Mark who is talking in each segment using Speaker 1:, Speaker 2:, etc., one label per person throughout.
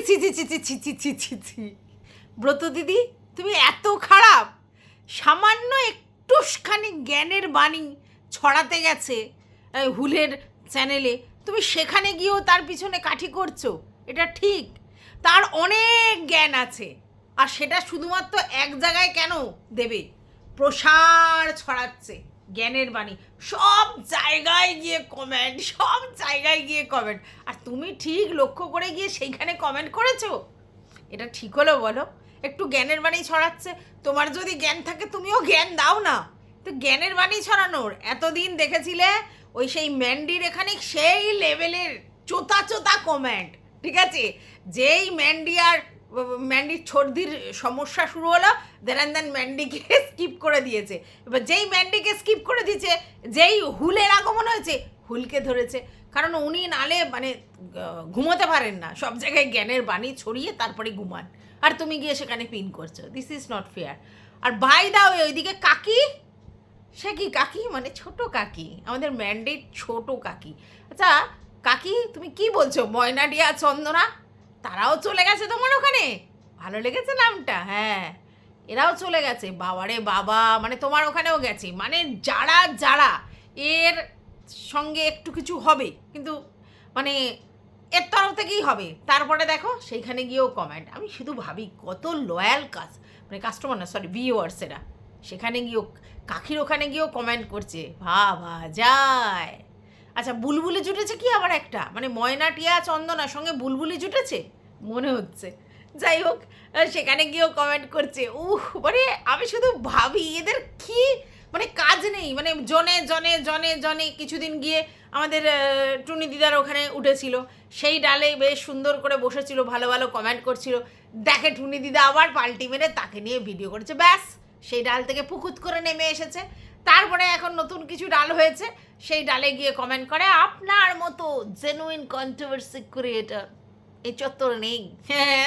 Speaker 1: ছি ছি ছি ছি ছি ছি ছি ছি ছি, ব্রত দিদি তুমি এত খারাপ, সামান্য একটুখানি জ্ঞানের বাণী ছড়াতে গেছে হুলের চ্যানেলে, তুমি সেখানে গিয়েও তার পিছনে কাঠি করছো? এটা ঠিক? তার অনেক জ্ঞান আছে, আর সেটা শুধুমাত্র এক জায়গায় কেন দেবে? প্রসার ছড়াচ্ছে জ্ঞানের বাণী, সব জায়গায় গিয়ে কমেন্ট, সব জায়গায় গিয়ে কমেন্ট, আর তুমি ঠিক লক্ষ্য করে গিয়ে সেইখানে কমেন্ট করেছো? এটা ঠিক হলো বলো? একটু জ্ঞানের বাণী ছড়াচ্ছে, তোমার যদি জ্ঞান থাকে তুমিও জ্ঞান দাও না। তো জ্ঞানের বাণী ছড়ানোর এতদিন দেখেছিলে ওই সেই ম্যান্ডির এখানে সেই লেভেলের চোতা চোতা কমেন্ট, ঠিক আছে? যেই ম্যান্ডির সর্দির সমস্যা শুরু হলো, দেন ম্যান্ডিকে স্কিপ করে দিয়েছে। এবার যেই ম্যান্ডিকে স্কিপ করে দিয়েছে, যেই হুলের আগমন হয়েছে, হুলকে ধরেছে। কারণ উনি নালে মানে ঘুমোতে পারেন না, সব জায়গায় জ্ঞানের বাণী ছড়িয়ে তারপরে ঘুমান, আর তুমি গিয়ে সেখানে পিন করছো। This is not fair. আর বাই দাও ওইদিকে কাকি, সে কি কাকি মানে ছোট কাকি, আমাদের ম্যান্ডেট ছোট কাকি। আচ্ছা কাকি তুমি কি বলছো? ময়নাডিয়া চন্দনা তারাও চলে গেছে তোমার ওখানে? ভালো লেগেছে নামটা? হ্যাঁ, এরাও চলে গেছে। বাবারে বাবা, মানে তোমার ওখানেও গেছে, মানে যারা যারা এর সঙ্গে একটু কিছু হবে, কিন্তু মানে এর তরফ থেকেই হবে, তারপরে দেখো সেইখানে গিয়েও কমেন্ট। আমি শুধু ভাবি কত লয়াল মানে কাস্টমার না, সরি ভিউয়ার্সেরা সেখানে গিয়েও, কাকির ওখানে গিয়েও কমেন্ট করছে, ভাবা যায়। আচ্ছা বুলবুলি জুটেছে কি আবার একটা, মানে ময়না টিয়া চন্দনার সঙ্গে বুলবুলি জুটেছে মনে হচ্ছে। যাই হোক, সেখানে গিয়েও কমেন্ট করছে। মানে আমি শুধু ভাবি এদের কি মানে কাজ নেই, মানে জনে জনে জনে জনে। কিছুদিন গিয়ে আমাদের টুনি দিদার ওখানে উঠেছিল, সেই ডালে বেশ সুন্দর করে বসেছিল, ভালো ভালো কমেন্ট করছিল। দেখে টুনি দিদা আবার পাল্টি মেরে তাকে নিয়ে ভিডিও করেছে, ব্যাস সেই ডাল থেকে পুকুত করে নেমে এসেছে। তারপরে এখন নতুন কিছু ডাল হয়েছে, সেই ডালে গিয়ে কমেন্ট করে আপনার মতো জেনুইন কন্ট্রোভার্সি ক্রিয়েটার এই চত্বর নেই। হ্যাঁ,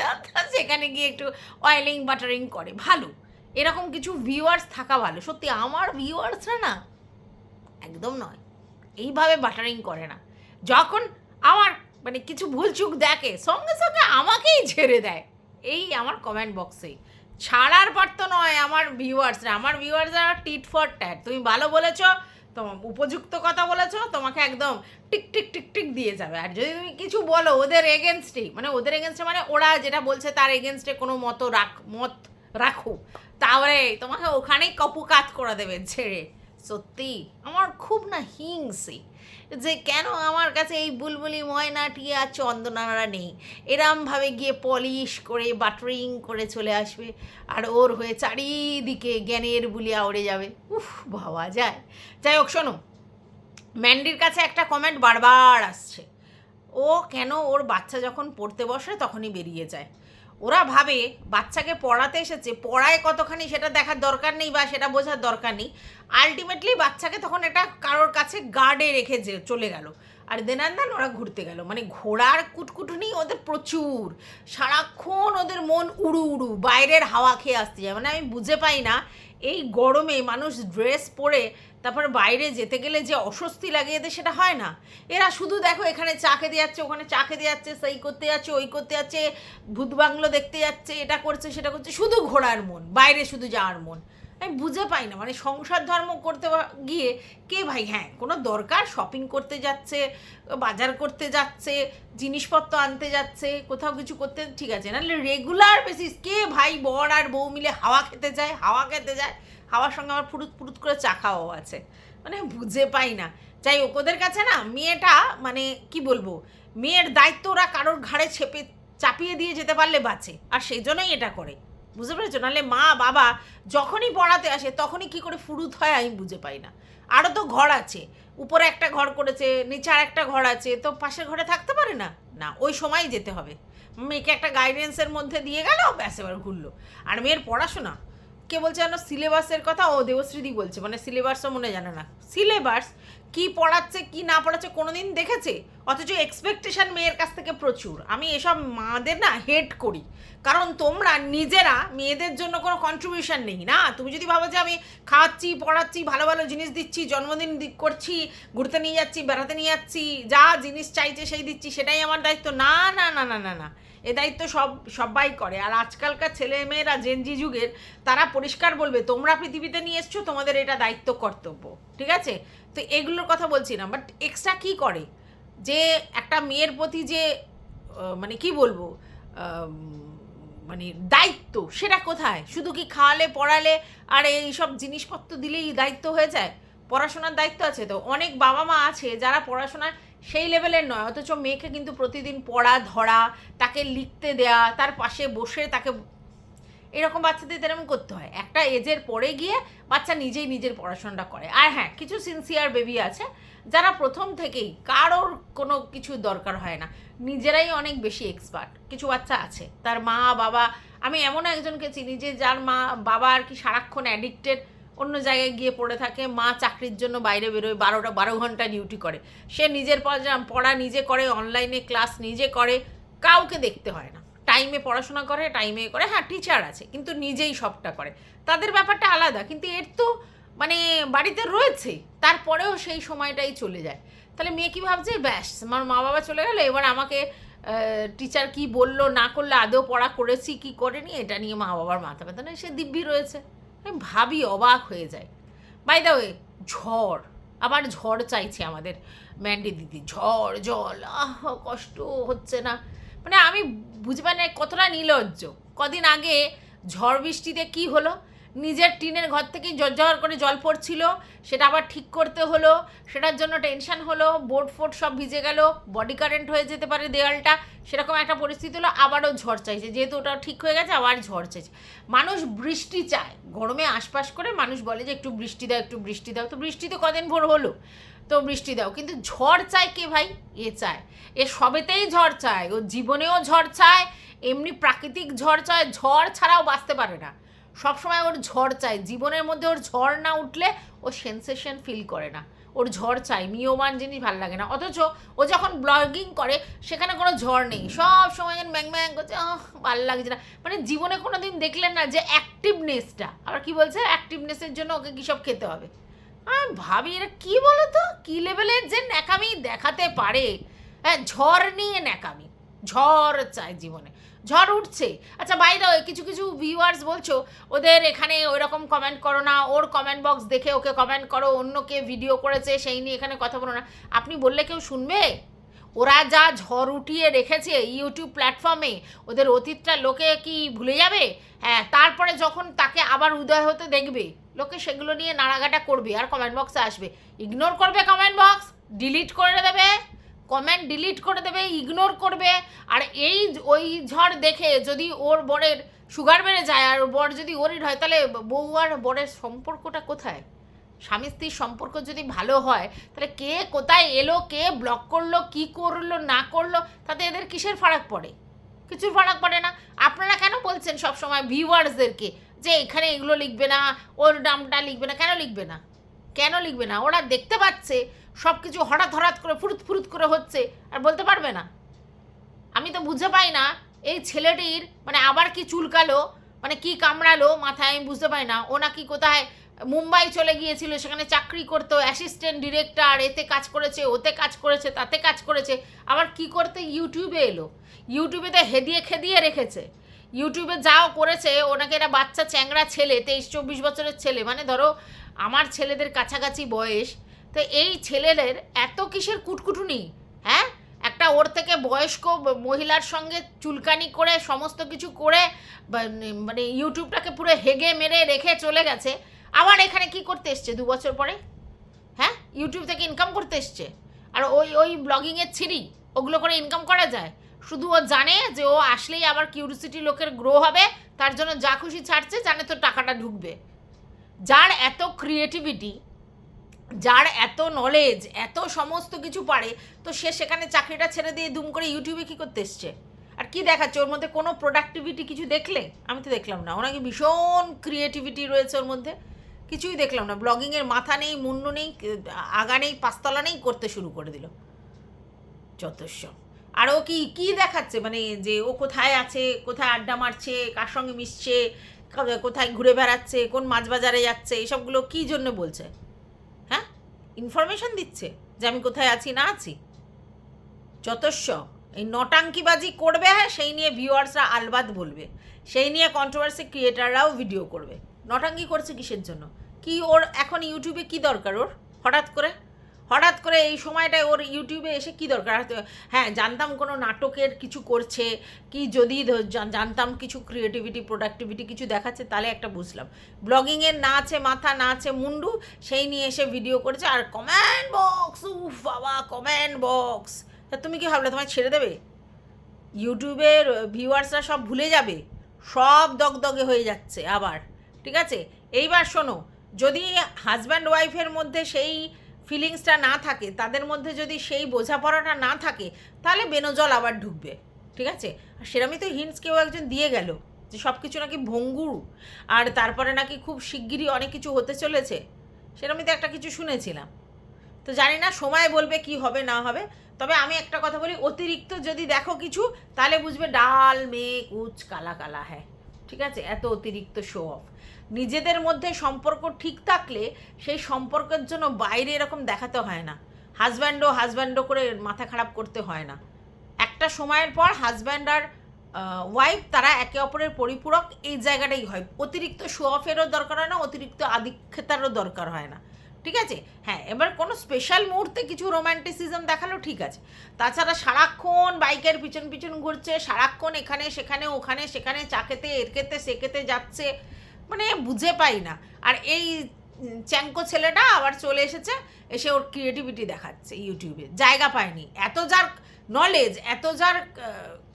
Speaker 1: সেখানে গিয়ে একটু অয়েলিং বাটারিং করে, ভালো এরকম কিছু ভিউয়ার্স থাকা ভালো। সত্যি আমার ভিউয়ার্সরা না একদম নয়, এইভাবে বাটারিং করে না। যখন আমার মানে কিছু ভুলচুক দেখে সঙ্গে সঙ্গে আমাকেই ছেড়ে দেয় এই আমার কমেন্ট বক্সেই। ছাড়ার পর তো নয় আমার ভিউয়ার্সরা টিট ফর ট্যাট। তুমি ভালো বলেছো, তোমার উপযুক্ত কথা বলেছো, তোমাকে একদম টিক টিক টিক টিক দিয়ে যাবে। আর যদি তুমি কিছু বলো ওদের এগেনস্টে, মানে ওরা যেটা বলছে তার এগেনস্টে কোনো মত রাখো, তাহলে তোমাকে ওখানেই কপুকাত করে দেবে ছেড়ে। সত্যি আমার খুব না হিংসে যে কেন আমার কাছে এই বুলবুলি ময়না টিয়া চন্দনারা নেই, এরমভাবে গিয়ে পলিশ করে বাটারিং করে চলে আসবে, আর ওর হয়ে চারিদিকে জ্ঞানের বুলিয়া উড়ে যাবে। ভাবা যায়। যাই হোক শোনো, ম্যান্ডির কাছে একটা কমেন্ট বারবার আসছে, ও কেন ওর বাচ্চা যখন পড়তে বসে তখনই বেরিয়ে যায়। ওরা ভাবে বাচ্চাকে পড়াতে এসেছে, পড়ায় কতখানি সেটা দেখার দরকার নেই বা সেটা বোঝার দরকার নেই। আলটিমেটলি বাচ্চাকে তখন একটা কারোর কাছে গার্ডে রেখে চলে গেল, আর দেন ওরা ঘুরতে গেল। মানে ঘোড়ার কুটকুটুনি ওদের প্রচুর, সারাক্ষণ ওদের মন উড়ু উড়ু বাইরের হাওয়া খেয়ে আসতে যায়। মানে আমি বুঝে পাই না এই গরমে মানুষ ড্রেস পরে তারপর বাইরে যেতে গেলে যে অস্বস্তি লাগে এদের, সেটা হয় না। এরা শুধু দেখো এখানে চা খেতে যাচ্ছে, ওখানে চা খেতে যাচ্ছে, সেই করতে যাচ্ছে, ওই করতে যাচ্ছে, ভূত বাংলো দেখতে যাচ্ছে, এটা করছে সেটা করছে, শুধু ঘোরার মন, বাইরে শুধু যাওয়ার মন। আমি বুঝে পাই না, মানে সংসার ধর্ম করতে গিয়ে কে ভাই, হ্যাঁ কোনো দরকার শপিং করতে যাচ্ছে, বাজার করতে যাচ্ছে, জিনিসপত্র আনতে যাচ্ছে, কোথাও কিছু করতে, ঠিক আছে, নাহলে রেগুলার বেসিস কে ভাই বর আর বউ মিলে হাওয়া খেতে যায়, হাওয়ার সঙ্গে আমার ফুরুত ফুরুত করে চা খাওয়াও আছে। মানে বুঝে পাই না। যাই হোক, ওদের কাছে না মেয়েটা মানে কি বলবো, মেয়ের দায়িত্ব ওরা কারোর ঘাড়ে চাপিয়ে দিয়ে যেতে পারলে বাঁচে, আর সেই জন্যই এটা করে, বুঝতে পেরেছো? নাহলে মা বাবা যখনই পড়াতে আসে তখনই কি করে ফুরুত হয় আমি বুঝে পাই না। আরও তো ঘর আছে, উপরে একটা ঘর করেছে, নিচে আর একটা ঘর আছে, তো পাশের ঘরে থাকতে পারে না? না, ওই সময় যেতে হবে। মেয়েকে একটা গাইডেন্সের মধ্যে দিয়ে গেল, ব্যাস এবার ঘুরলো। আর মেয়ের পড়াশোনা, কে বলছে যেন সিলেবাসের কথা, ও দেবশ্রীদি বলছে, মানে সিলেবাসও মনে জানে না। সিলেবাস কি পড়াচ্ছে কি না পড়াচ্ছে কোনোদিন দেখেছে? অথচ এক্সপেকটেশন মেয়ের কাছ থেকে প্রচুর। আমি এসব মাদের না হেট করি, কারণ তোমরা নিজেরা মেয়েদের জন্য কোনো কন্ট্রিবিউশন নেই না। তুমি যদি ভাবো যে আমি খাওয়াচ্ছি, পড়াচ্ছি, ভালো ভালো জিনিস দিচ্ছি, জন্মদিন করছি, ঘুরতে নিয়ে যাচ্ছি, বেড়াতে নিয়ে যাচ্ছি, যা জিনিস চাইছে সেই দিচ্ছি, সেটাই আমার দায়িত্ব, না না না না না না, এ দায়িত্ব সবাই করে। আর আজকালকার ছেলেমেয়েরা জেনজি যুগের, তারা পরিষ্কার বলবে তোমরা পৃথিবীতে নিয়ে এসছো, তোমাদের এটা দায়িত্ব কর্তব্য, ঠিক আছে? তো এগুলোর কথা বলছি না, বাট এক্সট্রা কী করে যে একটা মেয়ের প্রতি যে মানে কি বলবো মানে দায়িত্ব, সেটা কোথায়? শুধু কি খাওয়ালে পড়ালে আর এই সব জিনিসপত্র দিলেই দায়িত্ব হয়ে যায়? পড়াশোনার দায়িত্ব আছে তো। অনেক বাবা মা আছে যারা পড়াশোনার সেই লেভেলের নয়, অথচ মেয়েকে কিন্তু প্রতিদিন পড়া ধরা, তাকে লিখতে দেয়া, তার পাশে বসে তাকে, এরকম বাচ্চাদের তেমন করতে হয়। একটা এজের পরে গিয়ে বাচ্চা নিজেই নিজের পড়াশোনাটা করে। আর হ্যাঁ, কিছু সিনসিয়ার বেবি আছে যারা প্রথম থেকেই কারোর কোনো কিছু দরকার হয় না, নিজেরাই অনেক বেশি এক্সপার্ট। কিছু বাচ্চা আছে তার মা বাবা, আমি এমন একজনকে চিনি যে যার মা বাবা আর কি সারাক্ষণ অ্যাডিক্টেড, অন্য জায়গায় গিয়ে পড়ে থাকে, মা চাকরির জন্য বাইরে বেরোয়, 12 ঘন্টা ডিউটি করে, সে নিজের পড়া নিজে করে, অনলাইনে ক্লাস নিজে করে, কাউকে দেখতে হয় না, টাইমে পড়াশোনা করে, টাইমে করে। হ্যাঁ, টিচার আছে কিন্তু নিজেই সবটা করে, তাদের ব্যাপারটা আলাদা। কিন্তু এর তো মানে বাড়িতে রয়েছে, তারপরেও সেই সময়টাই চলে যায়। তাহলে মেয়ে কী ভাবছে, ব্যাস আমার মা বাবা চলে গেলো, এবার আমাকে টিচার কি বললো না করলে, আদৌ পড়া করেছি কি করেনি, এটা নিয়ে মা বাবার মাথা ব্যথা নেই, সে দিব্যি রয়েছে। আমি ভাবি, অবাক হয়ে যায়। বাই দ্য ওয়ে, ঝড়, আবার ঝড় চাইছে আমাদের ম্যান্ডি দিদি, ঝড় জল, কষ্ট হচ্ছে না? মানে আমি বুঝবে না কতটা নির্লজ্জ। কদিন আগে ঝড় বৃষ্টিতে কি হলো, নিজের টিনের ঘর থেকেই ঝরঝর করে জল পড়ছিল, সেটা আবার ঠিক করতে হলো, সেটার জন্য টেনশন হলো, বোর্ড ফোর্ড সব ভিজে গেল, বডি কারেন্ট হয়ে যেতে পারে দেওয়ালটা, সেরকম একটা পরিস্থিতি হলো। আবারও ঝড় চাইছে, যেহেতু ওটা ঠিক হয়ে গেছে আবার ঝড় চাইছে। মানুষ বৃষ্টি চায়, গরমে আশপাশ করে মানুষ বলে যে একটু বৃষ্টি দাও, একটু বৃষ্টি দাও। তো বৃষ্টি তো কদিন ভোর হলো, তো বৃষ্টি দাও, কিন্তু ঝড় চায় কে ভাই? এ চায়, এ সবেতেই ঝড় চায়, ও জীবনেও ঝড় চায়, এমনি প্রাকৃতিক ঝড় চায়, ঝড় ছাড়াও বাঁচতে পারে না, সবসময় ওর ঝড় চাই। জীবনের মধ্যে ওর ঝড় না উঠলে ও সেন্সেশন ফিল করে না, ওর ঝড় চাই, মিয়মান জিনিস ভালো লাগে না। অথচ ও যখন ব্লগিং করে সেখানে কোনো ঝড় নেই, সব সময় যেন ম্যাং ম্যাং করছে, ভালো লাগছে না। মানে জীবনে কোনো দিন দেখলেন না যে অ্যাক্টিভনেসটা, আবার কি বলছে অ্যাক্টিভনেসের জন্য ওকে কী সব খেতে হবে। আমি ভাবি এরা কী বলো তো, কী লেভেলের যে ন্যাকামি দেখাতে পারে। হ্যাঁ, ঝড় নিয়ে ন্যাকামি, ঝড় চায় জীবনে, ঝড় উঠছে। আচ্ছা বাই দ্য ওয়ে, কিছু কিছু ভিউয়ার্স বলছো ওদের এখানে ওই রকম কমেন্ট করো না, ওর কমেন্ট বক্স দেখে ওকে কমেন্ট করো, অন্যকে ভিডিও করেছে সেই নিয়ে এখানে কথা বলো না। আপনি বললে কেউ শুনবে? ওরা যা ঝড় উঠিয়ে রেখেছে ইউটিউব প্ল্যাটফর্মে, ওদের অতীতটা লোকে কি ভুলে যাবে? হ্যাঁ, তারপরে যখন তাকে আবার উদয় হতে দেখবে, লোকে সেগুলো নিয়ে নাড়াঘাটা করবে আর কমেন্ট বক্সে আসবে, ইগনোর করবে কমেন্ট বক্স, ডিলিট করে দেবে কমেন্ট, ডিলিট করে দেবে, ইগনোর করবে। আর এই ওই ঝড় দেখে যদি ওর বরের সুগার বেড়ে যায় আর বর যদি ওরিড হয়, তাহলে বউ আর বরের সম্পর্কটা কোথায়? স্বামী স্ত্রীর সম্পর্ক যদি ভালো হয়, তাহলে কে কোথায় এলো, কে ব্লক করলো, কি করলো না করলো, তাতে এদের কিসের ফারাক পড়ে? কিছুর ফারাক পড়ে না। আপনারা কেন বলছেন সবসময় ভিউয়ার্সদেরকে যে এখানে এগুলো লিখবে না, ওর নামটা লিখবে না? কেন লিখবে না? কেন লিখবে না? ওরা দেখতে পাচ্ছে সব কিছু হঠাৎ হঠাৎ করে ফুরুত ফুরুত করে হচ্ছে, আর বলতে পারবে না? আমি তো বুঝতে পাই না এই ছেলেটির মানে আবার কি চুলকালো, মানে কি কামড়ালো মাথায়, আমি বুঝতে পারি না। ও নাকি কোথায় মুম্বাই চলে গিয়েছিল, সেখানে চাকরি করতো, অ্যাসিস্ট্যান্ট ডিরেক্টর, এতে কাজ করেছে, ওতে কাজ করেছে, তাতে কাজ করেছে, আবার কি করতে ইউটিউবে এলো। ইউটিউবে তো হেদিয়ে খেদিয়ে রেখেছে, ইউটিউবে যাও করেছে। ওনাকে একটা বাচ্চা চ্যাংড়া ছেলে, 23-24 বছরের ছেলে, মানে ধরো আমার ছেলেদের কাছাকাছি বয়স, তো এই ছেলেদের এত কিসের কুটকুটুনি? হ্যাঁ, একটা ওর থেকে বয়স্ক মহিলার সঙ্গে চুলকানি করে সমস্ত কিছু করে মানে ইউটিউবটাকে পুরো হেগে মেরে রেখে চলে গেছে। আবার এখানে কি করতে এসছে 2 বছর পরে? হ্যাঁ, ইউটিউব থেকে ইনকাম করতে এসছে। আর ওই ব্লগিংয়ের ছিরি, ওগুলো করে ইনকাম করা যায়? শুধু ও জানে যে ও আসলেই আবার কিউরিসিটি লোকের গ্রো হবে, তার জন্য যা খুশি ছাড়ছে, জানে তো টাকাটা ঢুকবে। যার এত ক্রিয়েটিভিটি, যার এত নলেজ, এত সমস্ত কিছু পারে, তো সে সেখানে চাকরিটা ছেড়ে দিয়ে দুম করে ইউটিউবে কী করতে এসছে? আর কি দেখাচ্ছে ওর মধ্যে? কোনো প্রোডাক্টিভিটি কিছু দেখলে? আমি তো দেখলাম না। ওনাকে ভীষণ ক্রিয়েটিভিটি রয়েছে ওর মধ্যে, কিছুই দেখলাম না। ব্লগিংয়ের মাথা নেই, মুন্ডু নেই, আগা নেই, পাঁচতলা নেই, করতে শুরু করে দিল যথেষ্ট। আর ও কি দেখাচ্ছে, মানে যে ও কোথায় আছে, কোথায় আড্ডা মারছে, কার সঙ্গে মিশছে, কোথায় ঘুরে বেড়াচ্ছে, কোন মাছ বাজারে যাচ্ছে, এইসবগুলো কী জন্য বলছে? হ্যাঁ, ইনফরমেশন দিচ্ছে যে আমি কোথায় আছি না আছি? যথেষ্ট। এই নটাঙ্কিবাজি করবে, হ্যাঁ, সেই নিয়ে ভিউয়ার্সরা আলবাত বলবে, সেই নিয়ে কন্ট্রোভার্সি ক্রিয়েটাররাও ভিডিও করবে। নটাঙ্কি করছে কিসের জন্য? কি ওর এখন ইউটিউবে কি দরকার? ওর হঠাৎ করে এই সময়টায় ওর ইউটিউবে এসে কি দরকার? হ্যাঁ, জানতাম কোনো নাটকের কিছু করছে, কি যদি জানতাম কিছু ক্রিয়েটিভিটি প্রোডাক্টিভিটি কিছু দেখাচ্ছে, তাহলে একটা বুঝলাম। ব্লগিংয়ের না আছে মাথা, না আছে মুন্ডু, সেই নিয়ে এসে ভিডিও করেছে। আর কমেন্ট বক্স, উফ বাবা, কমেন্ট বক্স! তা তুমি কি ভাবলে তোমায় ছেড়ে দেবে? ইউটিউবের ভিউয়ার্সরা সব ভুলে যাবে, সব দগদগে হয়ে যাচ্ছে আবার, ঠিক আছে? এইবার শোনো, যদি হাজব্যান্ড ওয়াইফের মধ্যে সেই ফিলিংসটা না থাকে, তাদের মধ্যে যদি সেই বোঝাপড়াটা না থাকে, তাহলে বেনজল আবার ঢুকবে, ঠিক আছে? আর সেরকমই তো হিন্টস কেউ একজন দিয়ে গেল যে সব কিছু নাকি ভঙ্গুর, আর তারপরে নাকি খুব শিগগিরই অনেক কিছু হতে চলেছে, সেরকমই তো একটা কিছু শুনেছিলাম। তো জানি না, সময় বলবে কি হবে না হবে। তবে আমি একটা কথা বলি, অতিরিক্ত যদি দেখো কিছু, তাহলে বুঝবে ডাল মে কুচ কালা কালা হ্যাঁ, ঠিক আছে? এত অতিরিক্ত শো অফ। নিজেদের মধ্যে সম্পর্ক ঠিক থাকলে সেই সম্পর্কের জন্য বাইরে এরকম দেখাতে হয় না, হাজব্যান্ডও করে মাথা খারাপ করতে হয় না। একটা সময়ের পর হাজব্যান্ড আর ওয়াইফ তারা একে অপরের পরিপূরক, এই জায়গাটাই হয়। অতিরিক্ত শো অফেরও দরকার হয় না, অতিরিক্ত আধিক্যতারও দরকার হয় না, ঠিক আছে? হ্যাঁ, এবার কোনো স্পেশাল মুহূর্তে কিছু রোম্যান্টিসিজম দেখালো, ঠিক আছে। তাছাড়া সারাক্ষণ বাইকের পিছন পিছন ঘুরছে, সারাক্ষণ এখানে সেখানে ওখানে সেখানে, চা খেতে এর খেতে সে খেতে যাচ্ছে, মানে বুঝে পাই না। আর এই চ্যাঙ্কো ছেলেটা আবার চলে এসেছে, এসে ওর ক্রিয়েটিভিটি দেখাচ্ছে ইউটিউবে। জায়গা পায়নি, এত যার নলেজ, এত যার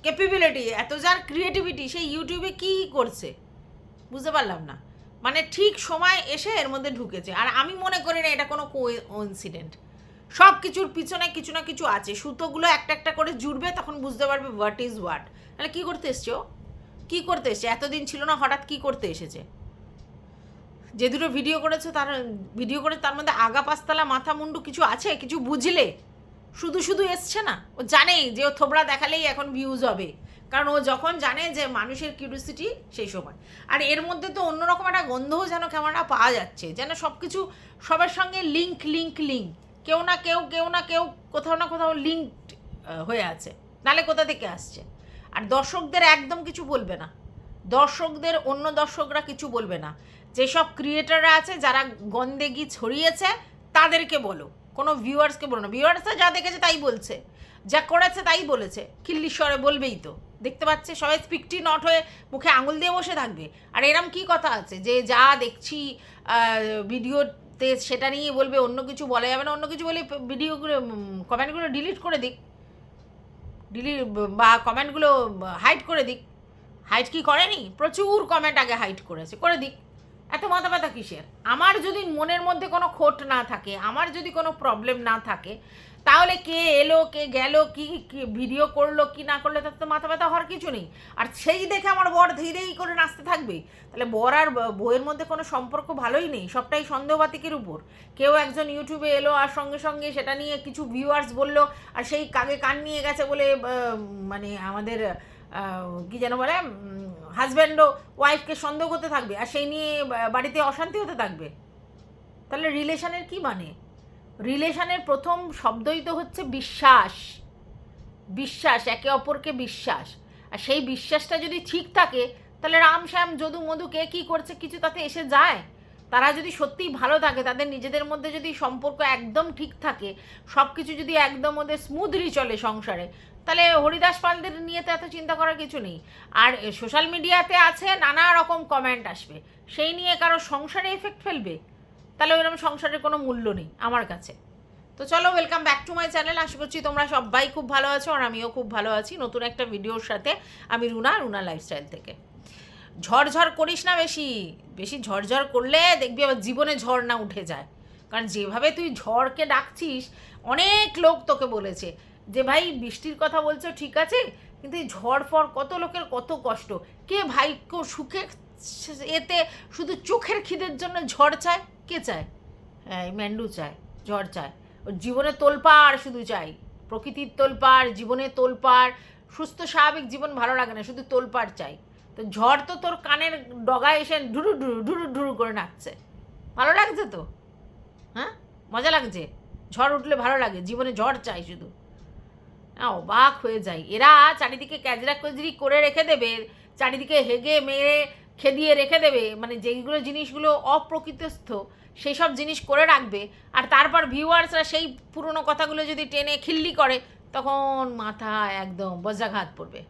Speaker 1: ক্যাপাবিলিটি, এত যার ক্রিয়েটিভিটি, সেই ইউটিউবে কী করছে বুঝতে পারলাম না। মানে ঠিক সময় এসে এর মধ্যে ঢুকেছে। আর আমি মনে করি না এটা কোনো কোইন্সিডেন্ট। সব কিছুর পিছনে কিছু না কিছু আছে, সুতোগুলো একটা একটা করে জুড়বে, তখন বুঝতে পারবে হোয়াট ইজ হোয়াট। তাহলে কী করতে এসছে ও? কী করতে এসছে? এতদিন ছিল না, হঠাৎ কী করতে এসেছে? যে দুটো ভিডিও করেছে, তার মধ্যে আগা পাঁচতলা মাথা মুন্ডু কিছু আছে? কিছু বুঝলে? শুধু শুধু এসছে না, ও জানেই যে ও থোবড়া দেখালেই এখন ভিউজ হবে, কারণ ও যখন জানে যে মানুষের কিউরিওসিটি সেই সময়। আর এর মধ্যে তো অন্যরকম একটা গন্ধও যেন কেমন একটা পাওয়া যাচ্ছে, যেন সব কিছু সবার সঙ্গে লিঙ্ক, কেউ না কেউ কোথাও না কোথাও লিঙ্কড হয়ে আছে, নালে কোথা থেকে আসছে। আর দর্শকদের একদম কিছু বলবে না, অন্য দর্শকরা কিছু বলবে না। যেসব ক্রিয়েটাররা আছে যারা গন্দেগি ছড়িয়েছে তাদেরকে বলো, কোনো ভিউয়ার্সকে বলো না। ভিউয়ার্সরা যা দেখেছে তাই বলছে, যা করেছে তাই বলেছে, কিল্লিশ্বরে বলবেই তো। দেখতে পাচ্ছে সবাই স্পিকটি নট হয়ে মুখে আঙুল দিয়ে বসে থাকবে। আর এরম কি কথা আছে যে যা দেখছি ভিডিওতে সেটা নিয়ে বলবে, অন্য কিছু বলা যাবে না? অন্য কিছু বলে ভিডিওগুলো কমেন্টগুলো ডিলিট করে দিক, বা কমেন্টগুলো হাইড করে দিক। হাইড কি করেনি? প্রচুর কমেন্ট আগে হাইড করে দিক। এত মাথা ব্যথা কিসের? আমার যদি মনের মধ্যে কোনো খোট না থাকে, আমার যদি কোনো প্রবলেম না থাকে, তাহলে কে এলো কে গেল, কি ভিডিও করলো কি না করলো, তার তো মাথা ব্যথা হওয়ার কিছু নেই। আর সেই দেখে আমার বর ধীরেই করে নাচতে থাকবে, তাহলে বর আর বউয়ের মধ্যে কোনো সম্পর্ক ভালোই নেই, সবটাই সন্দেহবাতিকের উপর। কেউ একজন ইউটিউবে এলো আর সঙ্গে সঙ্গে সেটা নিয়ে কিছু ভিউয়ার্স বললো, আর সেই কাগে কান নিয়ে গেছে বলে মানে আমাদের কি যেন বলে, হাজব্যান্ডও ওয়াইফকে সন্দেহ করতে থাকবে, আর সেই নিয়ে বাড়িতে অশান্তি হতে থাকবে। তাহলে রিলেশনের কি মানে? রিলেশনের প্রথম শব্দই তো হচ্ছে বিশ্বাস, একে অপরকে বিশ্বাস। আর সেই বিশ্বাসটা যদি ঠিক থাকে, তাহলে রাম শ্যাম যদু মধু কে কী করছে কিছু তাতে এসে যায়? তারা যদি সত্যিই ভালো থাকে, তাদের নিজেদের মধ্যে যদি সম্পর্ক একদম ঠিক থাকে, সব কিছু যদি একদম ওদের স্মুথলি চলে সংসারে, তাহলে হরিদাস পালদের নিয়ে তো এত চিন্তা করার কিছু নেই। আর সোশ্যাল মিডিয়াতে আছে নানা রকম কমেন্ট আসবে, সেই নিয়ে কারো সংসারে এফেক্ট ফেলবে, তাহলে ওইরকম সংসারের কোনো মূল্য নেই আমার কাছে। তো চলো, welcome back to my channel. আশা করছি তোমরা সবাই খুব ভালো আছো, আর আমিও খুব ভালো আছি। নতুন একটা ভিডিওর সাথে আমি রুনা লাইফস্টাইল থেকে। ঝড় করিস না, বেশি ঝড় করলে দেখবি আবার জীবনে ঝড় না উঠে যায়। কারণ যেভাবে তুই ঝড়কে ডাকছিস, অনেক লোক তোকে বলেছে যে ভাই বৃষ্টির কথা বলছো ঠিক আছে, কিন্তু এই ঝড় ফড় কত লোকের কত কষ্ট। কে ভাই কেউ সুখে এতে শুধু চোখের খিদের জন্য ঝড় চায়? কে চায়? হ্যাঁ, ম্যান্ডু চায়, ঝড় চায়। ওর জীবনে তোলপাড় শুধু চাই, প্রকৃতির তোলপাড়, জীবনে তোলপাড়। সুস্থ স্বাভাবিক জীবন ভালো লাগে না, শুধু তোলপাড় চাই। তো ঝড় তো তোর কানের ডগায় এসে ঢুরু করে নাচছে, ভালো লাগছে তো? হ্যাঁ, মজা লাগছে? ঝড় উঠলে ভালো লাগে, জীবনে ঝড় চাই শুধু। অবাক হয়ে যাই। এরা চারিদিকে ক্যাজরা কজরি করে রেখে দেবে, চারিদিকে হেগে মেরে খেদিয়ে রেখে দেবে, মানে যেইগুলো জিনিসগুলো অপ্রকৃতস্থ সেই সব জিনিস করে রাখবে, আর তারপর ভিউয়ার্সরা সেই পুরনো কথাগুলো যদি টেনে খিল্লি করে তখন মাথা একদম বজ্রাঘাত পড়বে।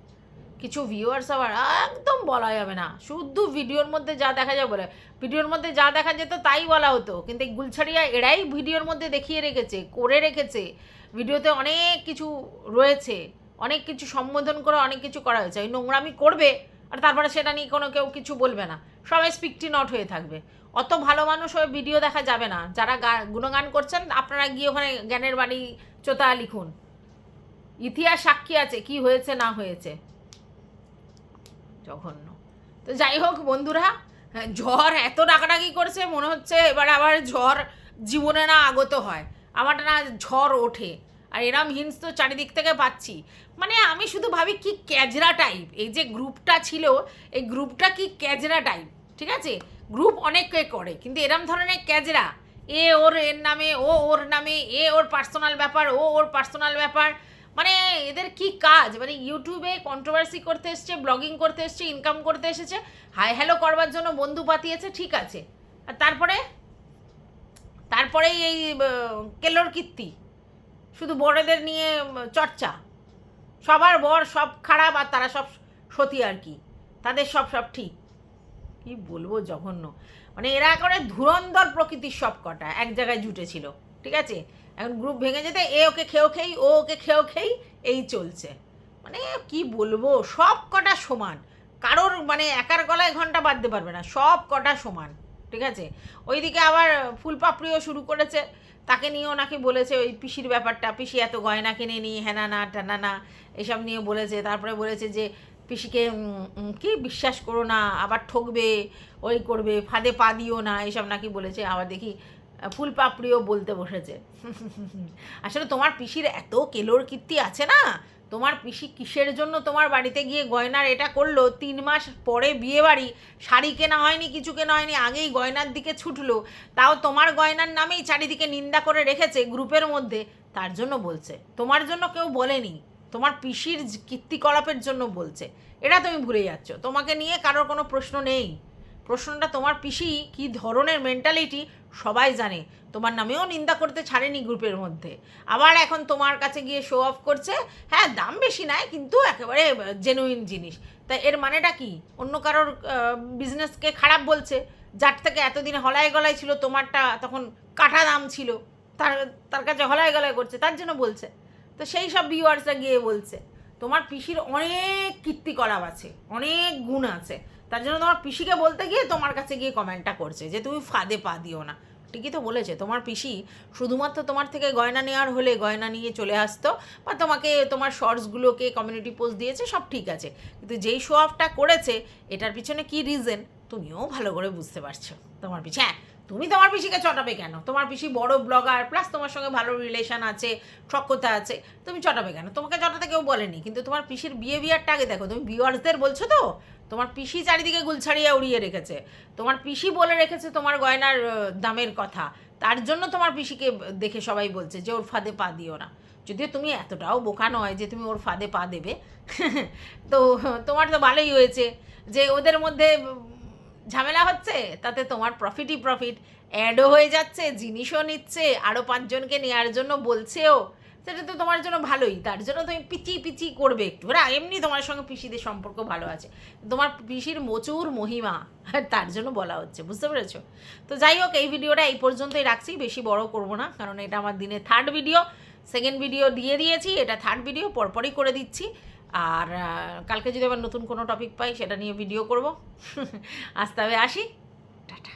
Speaker 1: কিছু ভিউয়ার্স আবার একদম বলা যাবে না, শুধু ভিডিওর মধ্যে যা দেখা যায় বলে, ভিডিওর মধ্যে যা দেখা যেত তাই বলা হতো, কিন্তু এই গুলছাড়িয়া এরাই ভিডিওর মধ্যে দেখিয়ে রেখেছে, করে রেখেছে। ভিডিওতে অনেক কিছু রয়েছে, অনেক কিছু সম্বোধন করে অনেক কিছু করা হয়েছে, ওই নোংরামি করবে আর তারপরে সেটা নিয়ে কোনো কেউ কিছু বলবে না, সবাই স্পিকটি নট হয়ে থাকবে। অত ভালো মানুষ হয়ে ভিডিও দেখা যাবে না। যারা গুণগান করছেন আপনারা গিয়ে ওখানে জ্ঞানের বাণী চোতা লিখুন, ইতিহাস সাক্ষী আছে কি হয়েছে না হয়েছে। জঘন্য। তো যাই হোক বন্ধুরা, ঝড় এত ডাকাডাকি করছে মনে হচ্ছে এবার আবার ঝড় জীবনে না আগত হয়, আমার না ঝড় ওঠে। আর এরম হিন্স তো চারিদিক থেকে পাচ্ছি, মানে আমি শুধু ভাবি কি ক্যাজরা টাইপ এই যে গ্রুপটা ছিল, এই গ্রুপটা কি ক্যাজরা টাইপ, ঠিক আছে? গ্রুপ অনেকে করে, কিন্তু এরম ধরনের ক্যাজরা, এ ওর এর নামে, ও ওর নামে, এ ওর পার্সোনাল ব্যাপার, ও ওর পার্সোনাল ব্যাপার, মানে এদের কি কাজ? মানে ইউটিউবে কন্ট্রোভার্সি করতে এসছে, ব্লগিং করতে এসছে, ইনকাম করতে এসেছে, হাই হ্যালো করবার জন্য বন্ধু পাতিয়েছে, ঠিক আছে, আর তারপরেই এই কেলোর কীর্তি, শুধু বড়দের নিয়ে চর্চা, সবার বর সব খারাপ আর তারা সব সতী আর কি, তাদের সব ঠিক, কি বলবো জঘন্য। মানে এরা করে ধুরন্ধর প্রকৃতির সব কটা এক জায়গায় জুটেছিল, ঠিক আছে? এখন গ্রুপ ভেঙে যেতে এ ওকে খেয়েও খেই, ও ওকে খেয়েও খেই, এই চলছে। মানে কি বলবো, সব কটা সমান, কারোর মানে একার গলায় ঘন্টা বাঁধতে পারবে না, সব কটা সমান, ঠিক আছে? ওইদিকে আবার ফুলপাপড়িও শুরু করেছে, তাকে নিয়েও নাকি বলেছে ওই পিসির ব্যাপারটা, পিসি এত গয়না কিনে নি, হেনা না টানা না এসব নিয়ে বলেছে। তারপরে বলেছে যে পিসিকে কি বিশ্বাস করো না, আবার ঠকবে, ওই করবে, ফাঁদে পা দিও না, এসব নাকি বলেছে। আবার দেখি ফুল পাপড়িও বলতে বসেছে। আসলে তোমার পিসির এত কেলোর কীর্তি আছে না, তোমার পিসি কিসের জন্য তোমার বাড়িতে গিয়ে গয়নার এটা করলো, 3 মাস পরে বিয়ে বাড়ি, শাড়ি কেনা হয়নি, কিছু কেনা হয়নি, আগেই গয়নার দিকে ছুটলো, তাও তোমার গয়নার নামেই চারিদিকে নিন্দা করে রেখেছে গ্রুপের মধ্যে, তার জন্য বলছে, তোমার জন্য কেউ বলেনি, তোমার পিসির কীর্তিকলাপের জন্য বলছে। এটা তুমি ভুলে যাচ্ছ, তোমাকে নিয়ে কারোর কোনো প্রশ্ন নেই, প্রশ্নটা তোমার পিসি কী ধরনের মেন্টালিটি সবাই জানে, তোমার নামেও নিন্দা করতে ছাড়েনি গ্রুপের মধ্যে, আবার এখন তোমার কাছে গিয়ে শো অফ করছে, হ্যাঁ দাম বেশি নেয় কিন্তু একেবারে জেনুইন জিনিস। তাই এর মানেটা কি? অন্য কারোর বিজনেসকে খারাপ বলছে, যার থেকে এতদিন হলায় গলায় ছিল, তোমারটা তখন কাটা দাম ছিল, তার কাছে হলায় গলায় করছে, তার জন্য বলছে। তো সেই সব ভিউয়ার্সরা গিয়ে বলছে তোমার পিসির অনেক কীর্তিকলাপ আছে, অনেক গুণ আছে, তার জন্য তোমার পিসিকে বলতে গিয়ে তোমার কাছে গিয়ে কমেন্টটা করছে যে তুমি ফাঁদে পা দিও না। ঠিকই তো বলেছে, তোমার পিসি শুধুমাত্র তোমার থেকে গয়না নেওয়ার হলে গয়না নিয়ে চলে আসতো, বা তোমাকে তোমার শর্টসগুলোকে কমিউনিটি পোস্ট দিয়েছে, সব ঠিক আছে, কিন্তু যেই শো অফটা করেছে এটার পিছনে কী রিজন তুমিও ভালো করে বুঝতে পারছো। তোমার পিসি, হ্যাঁ তুমি তোমার পিসিকে চটাবে কেন? তোমার পিসি বড় ব্লগার, প্লাস তোমার সঙ্গে ভালো রিলেশন আছে, সখ্যতা আছে, তুমি চটাবে কেন? তোমাকে চটাতে কেউ বলেনি, কিন্তু তোমার পিসির বিহেভিয়ারটা আগে দেখো। তুমি ভিউয়ার্সদের বলছো তো, তোমার পিসি চারিদিকে গুলছাড়িয়া উড়িয়ে রেখেছে, তোমার পিসি বলে রেখেছে তোমার গয়নার দামের কথা, তার জন্য তোমার পিসিকে দেখে সবাই বলছে যে ওর ফাঁদে পা দিও না। যদিও তুমি এতটাও বোকা নয় যে তুমি ওর ফাঁদে পা দেবে। তো তোমার তো ভালোই হয়েছে যে ওদের মধ্যে ঝামেলা হচ্ছে, তাতে তোমার প্রফিট, অ্যাডও হয়ে যাচ্ছে, জিনিসও নিচ্ছে, আরও 5 জনকে নেওয়ার জন্য বলছেও, সেটা তো তোমার জন্য ভালোই। তার জন্য তুমি পিচি করবে একটু, এমনি তোমার সঙ্গে পিসিদের সম্পর্ক ভালো আছে, তোমার পিসির প্রচুর মহিমা, তার জন্য বলা হচ্ছে, বুঝতে পেরেছো? তো যাই হোক, এই ভিডিওটা এই পর্যন্তই রাখছি, বেশি বড় করব না, কারণ এটা আমার দিনে 3rd ভিডিও, 2nd ভিডিও দিয়ে দিয়েছি, এটা 3rd ভিডিও, পরপরই করে দিচ্ছি। আর কালকে যদি আবার নতুন কোনো টপিক পাই সেটা নিয়ে ভিডিও করব। আজ তবে আসি, টাটা।